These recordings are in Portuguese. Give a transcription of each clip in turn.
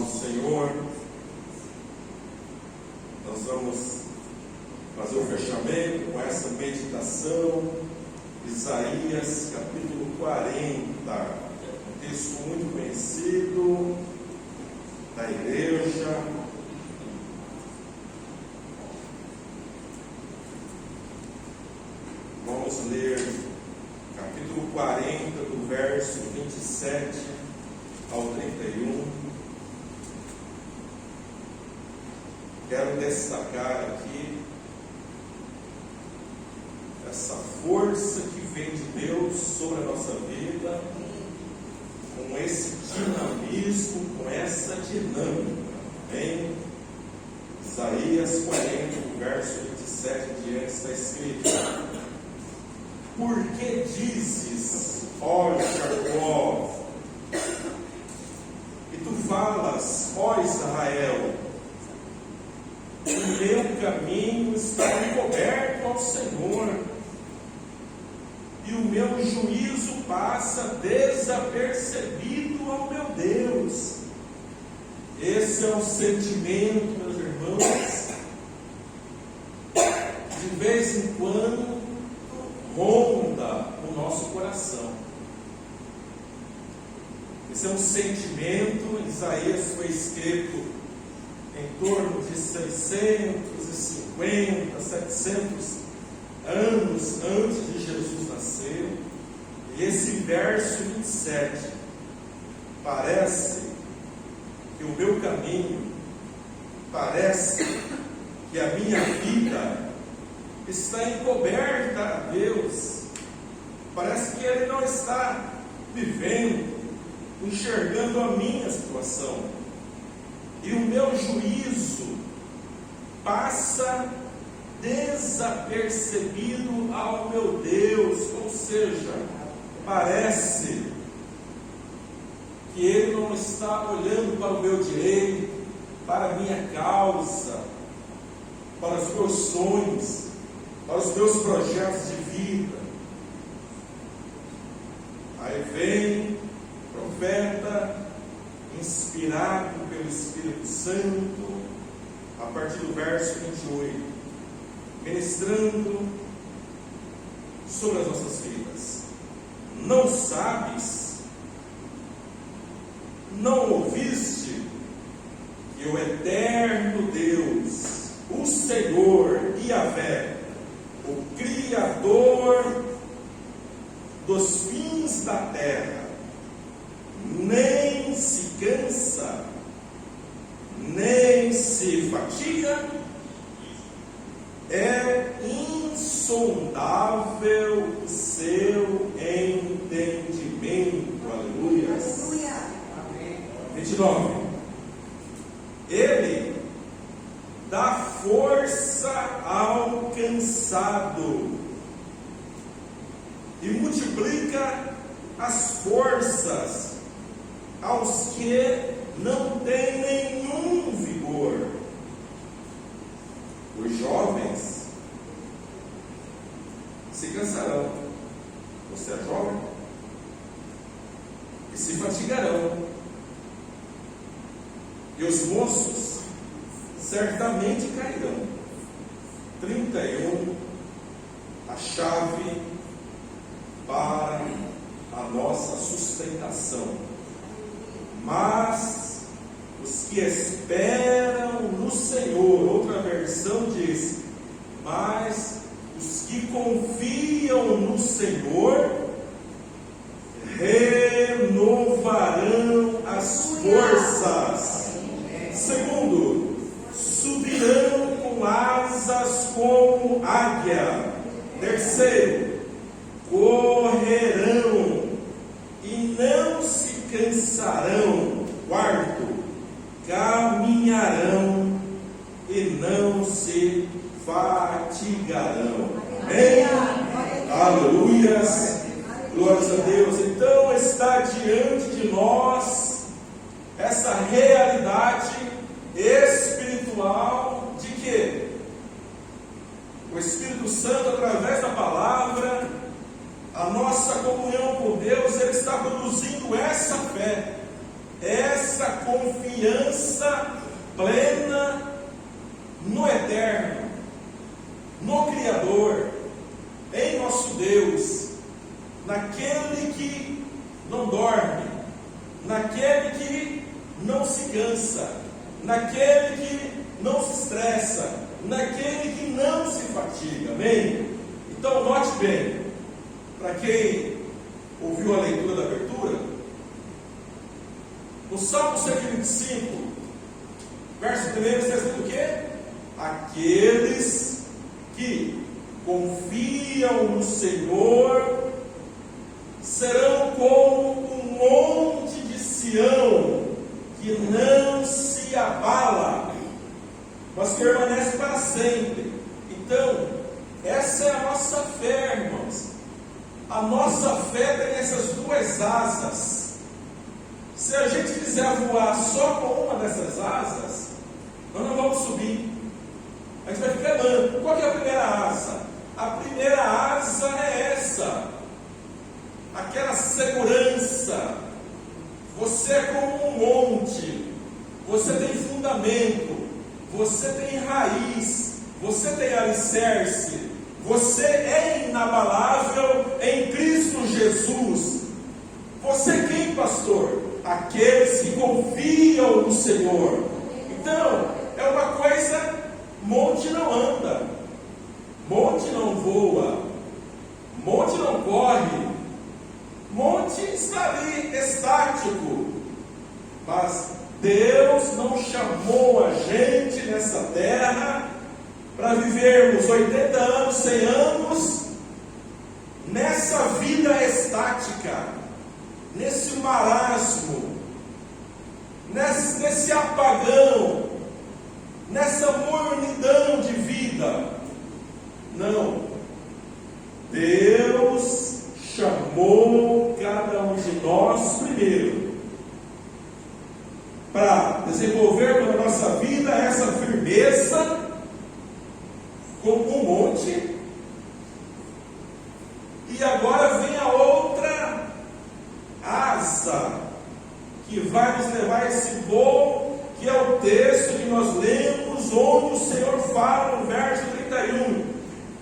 nosso Senhor. Nós vamos fazer o fechamento com essa meditação, Isaías capítulo 40, um texto muito conhecido da igreja. Vamos ler capítulo 40, do verso 27 ao 31. Quero destacar aqui essa força que vem de Deus sobre a nossa vida, com esse dinamismo, com essa dinâmica. Amém? Isaías 40, verso 27 em diante, está escrito: Por que dizes, ó Jacó, e tu falas, ó Israel, o meu caminho está encoberto ao Senhor, e o meu juízo passa desapercebido ao meu Deus. Esse é o sentimento, meus irmãos, de vez em quando ronda o nosso coração. Esse é um sentimento. Isaías foi escrito em torno de 650, 700 anos antes de Jesus nascer. E esse verso 27 parece que o meu caminho, parece que a minha vida está encoberta a Deus. Parece que Ele não está vivendo, enxergando a minha situação. E o meu juízo passa desapercebido ao meu Deus. Ou seja, parece que Ele não está olhando para o meu direito, para a minha causa, para os meus sonhos, para os meus projetos de vida. Aí vem o profeta, inspirado pelo Espírito Santo, a partir do verso 28, ministrando sobre as nossas vidas. Não sabes, não ouviste que o eterno Deus, o Senhor Yahvé, o Criador dos fins da terra, nem se cansa, nem se fatiga, é insondável o seu entendimento. Aleluia. 29. Ele dá força ao cansado e multiplica as forças aos que não têm nenhum vigor. Os jovens se cansarão. Você é jovem? E se fatigarão. E os moços certamente cairão. 31. A chave para a nossa sustentação. Mas os que esperam no Senhor, outra versão diz, mas os que confiam no Senhor renovarão as forças. Segundo, subirão com asas como águia. Terceiro, correrão e não se cansarão. Quarto, caminharão e não se fatigarão. Amém? Aleluias. Glórias a Deus. Então está diante de nós essa realidade espiritual de que o Espírito Santo, através da palavra, a nossa comunhão com Deus, Ele está produzindo essa fé, essa essa confiança plena no Eterno, no Criador, em nosso Deus, naquele que não dorme, naquele que não se cansa, naquele que não se estressa, naquele que não se fatiga. Amém? Então note bem, para quem ouviu a leitura da abertura, no Salmo 125, verso 1, está escrito o quê? Aqueles que confiam no Senhor serão como um monte de Sião, que não se abala, mas permanece para sempre. Então, essa é a nossa fé, irmãos. A nossa fé tem essas duas asas. Se a gente quiser voar só com uma dessas asas, nós não vamos subir. A gente vai ficar manco. Qual que é a primeira asa? A primeira asa é essa, aquela segurança. Você é como um monte, você tem fundamento, você tem raiz, você tem alicerce, você é inabalável em Cristo Jesus. Você é quem, pastor? Aqueles que confiam no Senhor. Então, é uma coisa, monte não anda, monte não voa, monte não corre, monte está ali estático. Mas Deus não chamou a gente nessa terra para vivermos 80 anos, 100 anos nessa vida estática, nesse marasmo, nesse apagão, nessa mornidão de vida. Não. Deus chamou cada um de nós primeiro para desenvolvermos na nossa vida essa firmeza como um monte. E agora vem a outra asa que vai nos levar a esse voo, que é o texto que nós lemos, onde o Senhor fala no verso 31: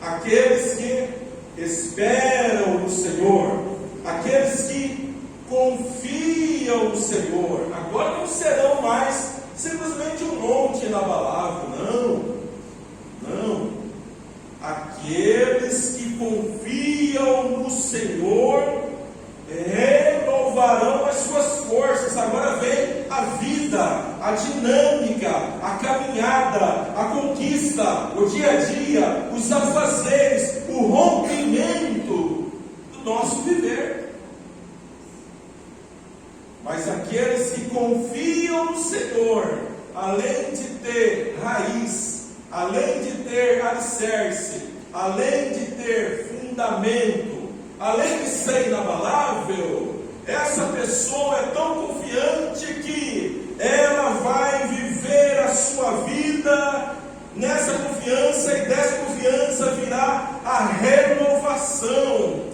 aqueles que esperam no Senhor, aqueles que confiam no Senhor, agora não serão mais simplesmente um monte inabalável, não. Aqueles que confiam no Senhor renovarão as suas forças. Agora vem a vida, a dinâmica, a caminhada, a conquista, o dia a dia, os afazeres, o rompimento do nosso viver. Mas aqueles que confiam no Senhor, além de ter raiz, além de ter alicerce, além de ter fundamento, além de ser inabalável, essa pessoa é tão confiante que ela vai viver a sua vida nessa confiança, e dessa confiança virá a renovação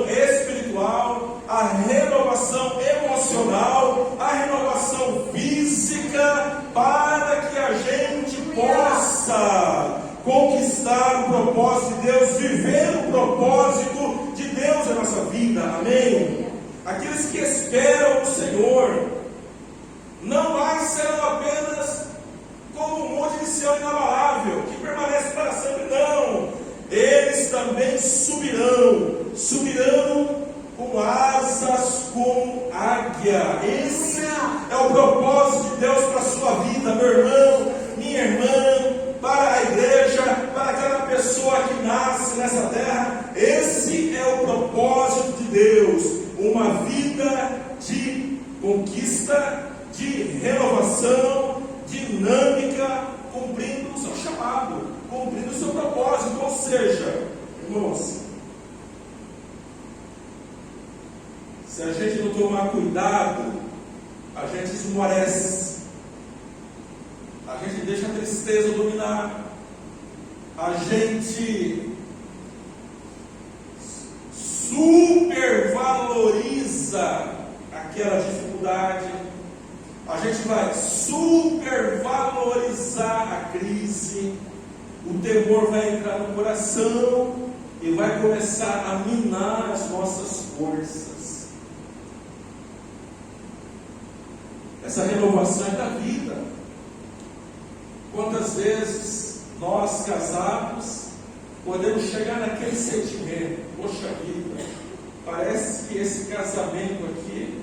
espiritual, a renovação emocional, a renovação física, para que a gente possa conquistar o propósito de Deus, viver o propósito de Deus na nossa vida. Amém? Aqueles que esperam no Senhor não mais serão apenas como um monte de Sião inabalável, que permanece para sempre, não. Eles também subirão com asas como águia. Esse é o propósito de Deus para a sua vida, meu irmão, minha irmã, para a igreja, para cada pessoa que nasce nessa terra. Esse é o propósito de Deus, uma vida de conquista, de renovação, dinâmica, cumprindo o seu chamado, cumprindo o seu propósito. Ou seja, irmãos, se a gente não tomar cuidado, a gente esmorece, a gente deixa a tristeza dominar, a gente supervaloriza aquela dificuldade, a gente vai supervalorizar a crise, o temor vai entrar no coração e vai começar a minar as nossas forças. Essa renovação é da vida. Quantas vezes nós casados podemos chegar naquele sentimento: poxa vida, parece que esse casamento aqui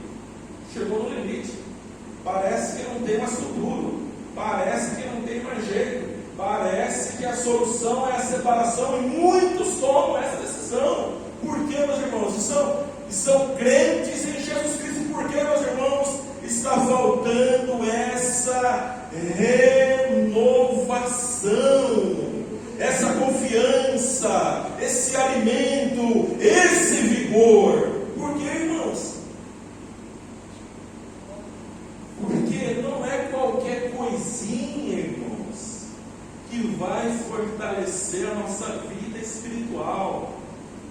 chegou no limite, parece que não tem mais futuro, parece que não tem mais jeito, parece que a solução é a separação, e muitos tomam essa decisão. Por quê, meus irmãos? São crentes em Jesus Cristo. Por quê, meus irmãos? Está faltando essa renovação, essa confiança, esse alimento, esse vigor. Por quê, irmãos? Porque não é qualquer coisinha, irmãos, que vai fortalecer a nossa vida espiritual.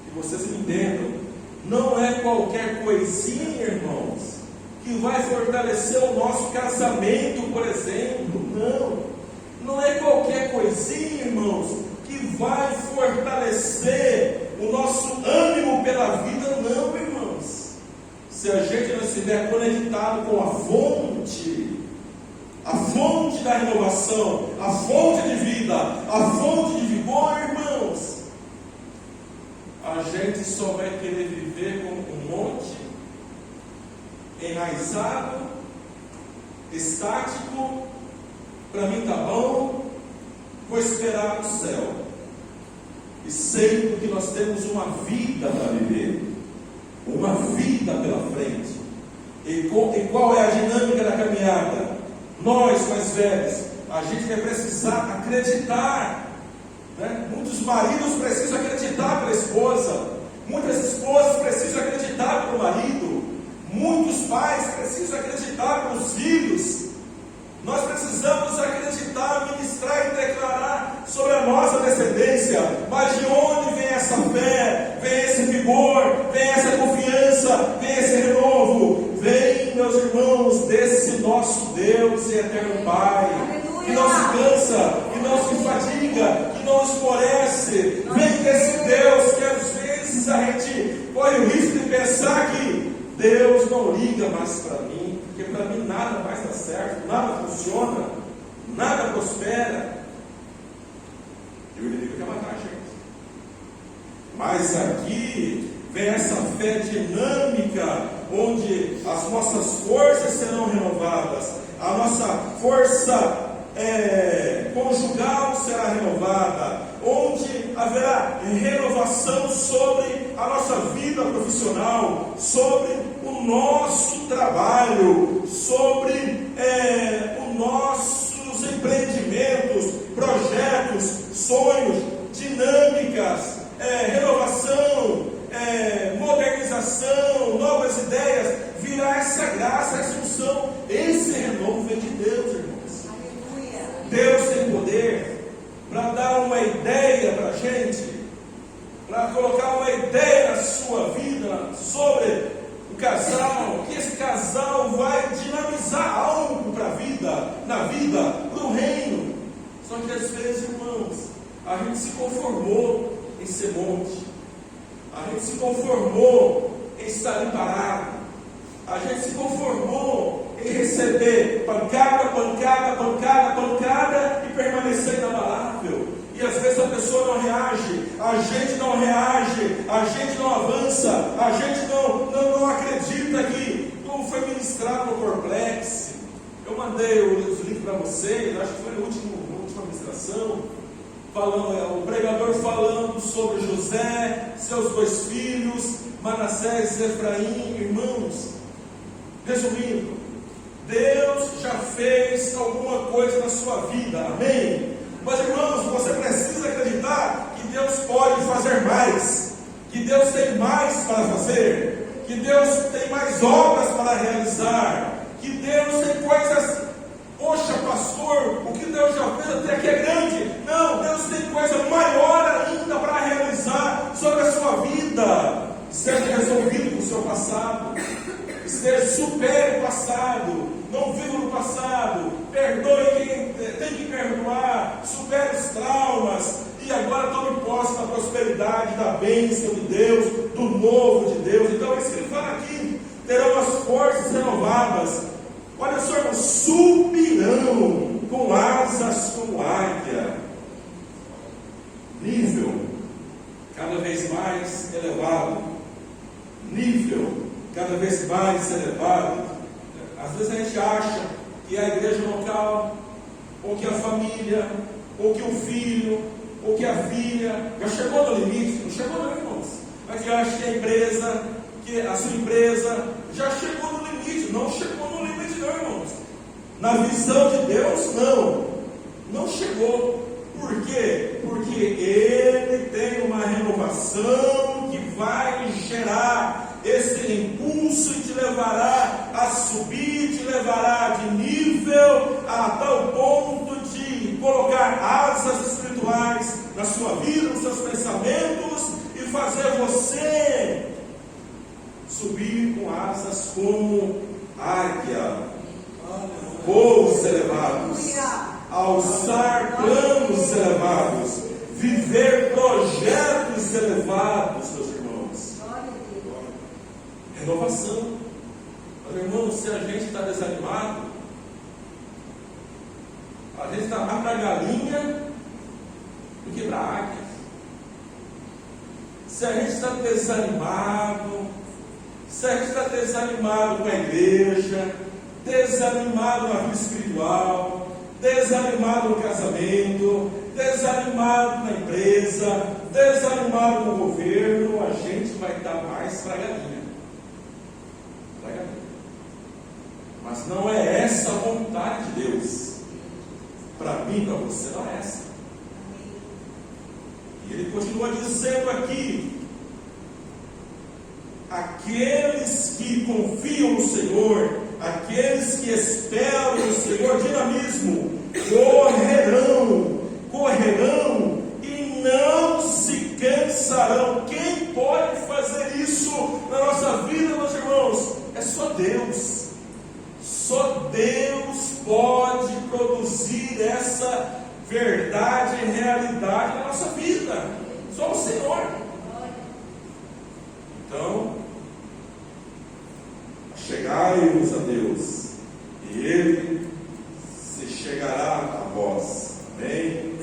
Que vocês me entendam. Não é qualquer coisinha, irmãos, que vai fortalecer o nosso casamento, por exemplo. Não é qualquer coisinha, irmãos, que vai fortalecer o nosso ânimo pela vida, não, irmãos. Se a gente não estiver conectado com a fonte da renovação, a fonte de vida, a fonte de vigor, irmãos, a gente só vai querer viver como um monte enraizado, estático. Para mim tá bom, vou esperar o céu. E sendo que nós temos uma vida para viver, uma vida pela frente. E qual é a dinâmica da caminhada? Nós mais velhos, a gente vai precisar acreditar, né? Muitos maridos precisam acreditar pela esposa, muitas esposas precisam acreditar pelo marido, muitos pais precisam acreditar pelos filhos. Nós precisamos acreditar, ministrar e declarar sobre a nossa descendência. Mas de onde vem essa fé? Vem esse vigor? Vem essa confiança? Vem esse renovo? Vem, meus irmãos, desse nosso Deus e eterno Pai, que não se cansa, que não se fadiga, que não esmorece. Vem desse Deus que às vezes a gente corre o risco de pensar que Deus não liga mais para mim, porque para mim nada mais dá certo, nada funciona, nada prospera. E o inimigo quer matar a gente. Mas aqui vem essa fé dinâmica, onde as nossas forças serão renovadas, a nossa força conjugal será renovada, onde haverá renovação sobre a nossa vida profissional, sobre o nosso trabalho, sobre os nossos empreendimentos, projetos, sonhos, dinâmicas, renovação, modernização, novas ideias. Virá essa graça, essa unção. Esse renovo vem de Deus, irmãos. Deus tem poder para dar uma ideia para a gente, para colocar uma ideia na sua vida sobre o casal, que esse casal vai dinamizar algo para a vida, na vida, para o reino. Só que às vezes, irmãos, a gente se conformou em ser monte, a gente se conformou em estar ali parado, a gente se conformou em receber pancada, pancada, pancada, pancada e permanecer inabalável. E às vezes a pessoa não reage, a gente não reage, a gente não avança, a gente não acredita que, como foi ministrado no Corplex. Eu mandei os links para vocês, acho que foi na última ministração, o pregador falando sobre José, seus 2 filhos, Manassés e Efraim. Irmãos, resumindo, Deus já fez alguma coisa na sua vida, amém? Mas, irmãos, você precisa acreditar que Deus pode fazer mais, que Deus tem mais para fazer, que Deus tem mais obras para realizar, que Deus tem coisas. Poxa, pastor, o que Deus já fez até aqui é grande. Não, Deus tem coisa maior ainda para realizar sobre a sua vida. Esteja resolvido com o seu passado, supere o passado, não viva no bênção de Deus, do novo de Deus. Então é isso que ele fala aqui: terão as forças renovadas. Olha só, irmão, subirão com asas como águia. Nível cada vez mais elevado. Nível cada vez mais elevado. Às vezes a gente acha que a igreja local, ou que a família, ou que o filho, ou que a filha já chegou no limite. Não chegou não, irmãos. Mas que acha que a empresa, que a sua empresa já chegou no limite. Não chegou no limite não, irmãos. Na visão de Deus, não chegou. Por quê? Porque Ele tem uma renovação que vai gerar esse impulso e te levará a subir, te levará de nível a tal ponto de colocar asas espirituais na sua vida, nos seus pensamentos, e fazer você subir com asas como águia, voos elevados, alçar planos elevados, viver projetos elevados, meus irmãos. Renovação. Mas, irmãos, se a gente está desanimado, a gente está mais para a galinha do que para a águia. Se a gente está desanimado, com a igreja, desanimado na vida espiritual, desanimado no casamento, desanimado na empresa, desanimado no governo, a gente vai estar mais para a galinha. Mas não é essa a vontade de Deus. Para mim, para você, não é essa. E ele continua dizendo aqui: aqueles que confiam no Senhor, aqueles que esperam no Senhor, dinamismo, correrão e não se cansarão. Quem pode fazer isso na nossa vida, meus irmãos? É só Deus. Só Deus pode produzir essa verdade e realidade na nossa vida. Só o Senhor. Então, chegai-vos a Deus, e Ele se chegará a vós. Amém?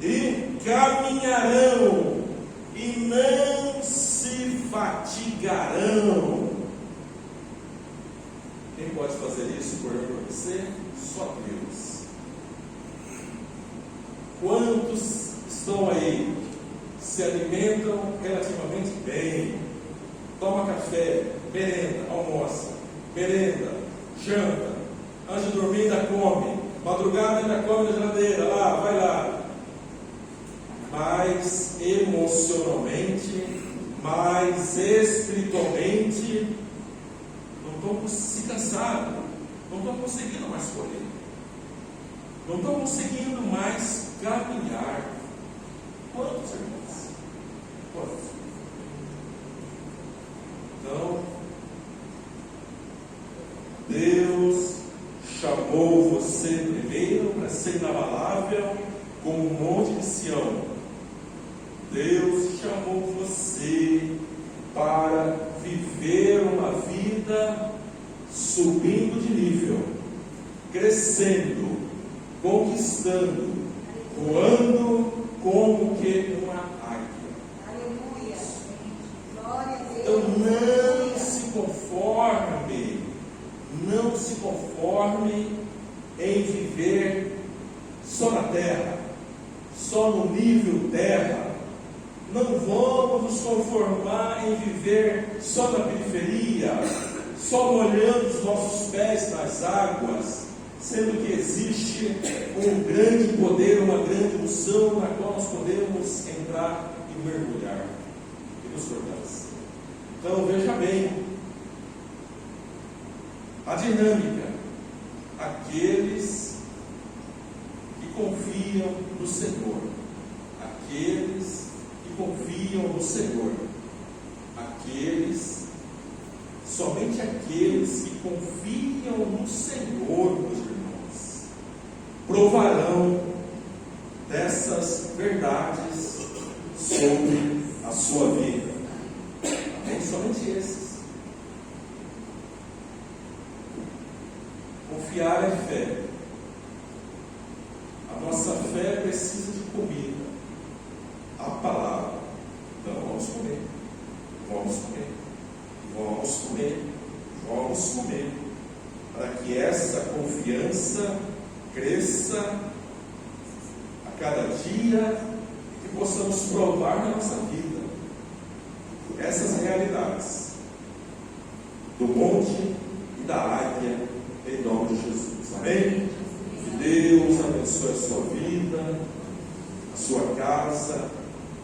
E caminharão, e não se fatigarão. Quem pode fazer isso por você? Só Deus. Quantos estão aí, se alimentam relativamente bem, toma café, merenda, almoça, merenda, janta, antes de dormir ainda come, madrugada ainda come na geladeira, lá, vai lá. Mas emocionalmente, mais espiritualmente, não estão se cansando, não estão conseguindo mais correr, não estão conseguindo mais caminhar. Quantos, irmãos? Quantos? Então, Deus chamou você primeiro para ser inabalável como um monte de Sião. Deus chamou você para viver uma vida subindo de nível, crescendo, conquistando, voando como que uma águia. Aleluia. Glória a Deus. Então não se conforme em viver só na terra, só no nível terra. Não vamos nos conformar em viver só na periferia, só molhando os nossos pés nas águas, sendo que existe um grande poder, uma grande unção na qual nós podemos entrar e mergulhar e nos fortalecer. Então veja bem a dinâmica: aqueles que confiam no Senhor, aqueles que confiam no Senhor, somente aqueles que confiam no Senhor, meus irmãos, provarão dessas verdades sobre a sua vida. confiar é fé. A nossa fé precisa de comida, a palavra. Então vamos comer, vamos comer, vamos comer, vamos comer, para que essa confiança cresça a cada dia e que possamos provar na nossa vida essas realidades do monte e da águia, em nome de Jesus. Amém? Que Deus abençoe a sua vida, a sua casa,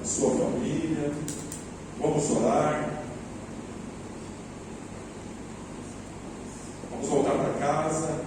a sua família. Vamos orar. Vamos voltar para casa.